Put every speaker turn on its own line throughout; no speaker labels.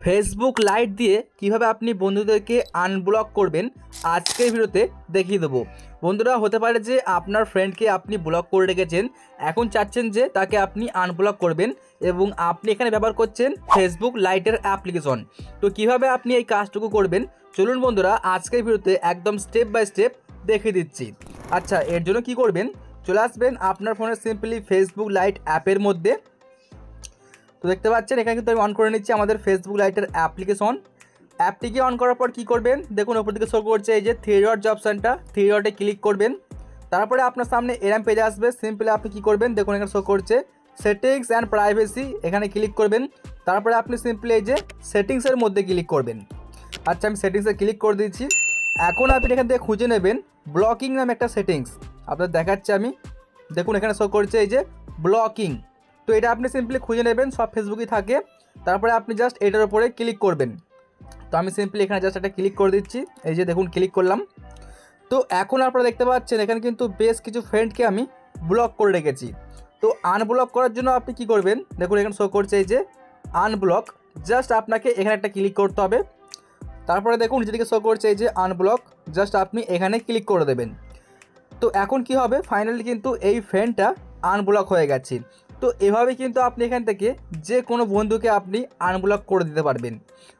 Facebook light দিয়ে কিভাবে আপনি বন্ধুদেরকে আনব্লক করবেন আজকের ভিডিওতে দেখিয়ে দেবো। বন্ধুরা, হতে পারে যে আপনার ফ্রেন্ডকে আপনি ব্লক করে রেখেছেন, এখন চাচ্ছেন যে তাকে আপনি আনব্লক করবেন এবং আপনি এখানে ব্যবহার করছেন ফেসবুক লাইটের অ্যাপ্লিকেশন। তো কিভাবে আপনি এই কাজটুকু করবেন চলুন বন্ধুরা আজকের ভিডিওতে একদম স্টেপ বাই স্টেপ দেখিয়ে দিচ্ছি। আচ্ছা, এর জন্য কি করবেন, চলে আসবেন আপনার ফোনে সিম্পলি ফেসবুক লাইট অ্যাপের মধ্যে। তো দেখতে পাচ্ছেন এখানে কিন্তু আমি অন করে নিচ্ছি আমাদের ফেসবুক লাইটের অ্যাপ্লিকেশন। অ্যাপটিকে অন করার পর কী করবেন, দেখুন ওপর দিকে শো করছে এই যে থ্রি ডট যে অপশানটা, থ্রি ডটে ক্লিক করবেন। তারপরে আপনার সামনে এরম পেজে আসবে। সিম্পলি আপনি কী করবেন, দেখুন এখানে শো করছে সেটিংস অ্যান্ড প্রাইভেসি, এখানে ক্লিক করবেন। তারপরে আপনি সিম্পলি এই যে সেটিংসের মধ্যে ক্লিক করবেন। আচ্ছা, আমি সেটিংসে ক্লিক করে দিয়েছি। এখন আপনি এখান থেকে খুঁজে নেবেন ব্লকিং নামে একটা সেটিংস, আপনাদের দেখাচ্ছি আমি। দেখুন এখানে শো করছে এই যে ব্লকিং। তো এটা আপনি সিম্পলি খুঁজে নেবেন, সব ফেসবুকই থাকে। তারপরে আপনি জাস্ট এটার উপরে ক্লিক করবেন। তো আমি সিম্পলি এখানে জাস্ট একটা ক্লিক করে দিচ্ছি, এই যে দেখুন ক্লিক করলাম। তো এখন আপনারা দেখতে পাচ্ছেন এখানে কিন্তু বেশ কিছু ফ্রেন্ডকে আমি ব্লক করে রেখেছি। তো আনব্লক করার জন্য আপনি কি করবেন, দেখুন এখানে শো করছে এই যে আনব্লক। জাস্ট আপনাকে এখানে একটা ক্লিক করতে হবে। তারপরে দেখুন যেদিকে শো করছে এই যে আনব্লক, জাস্ট আপনি এখানে ক্লিক করে দেবেন। তো এখন কি হবে, ফাইনালি কিন্তু এই ফ্রেন্ডটা আনব্লক হয়ে গেছে। তো এভাবে কিন্তু আপনি এখান থেকে যে কোনো বন্ধুকে আপনি আনব্লক করে দিতে পারবেন।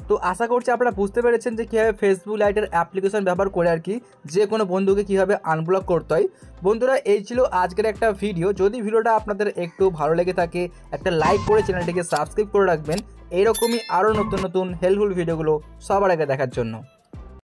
তো আশা করছি আপনারা বুঝতে পেরেছেন যে কীভাবে ফেসবুক লাইটের অ্যাপ্লিকেশন ব্যবহার করে আর কি যে কোনো বন্ধুকে কীভাবে আনব্লক করতে হয়। বন্ধুরা, এই ছিল আজকের একটা ভিডিও। যদি ভিডিওটা আপনাদের একটু ভালো লেগে থাকে একটা লাইক করে চ্যানেলটিকে সাবস্ক্রাইব করে রাখবেন এইরকমই আরও নতুন নতুন হেল্পফুল ভিডিওগুলো সবার আগে দেখার জন্য।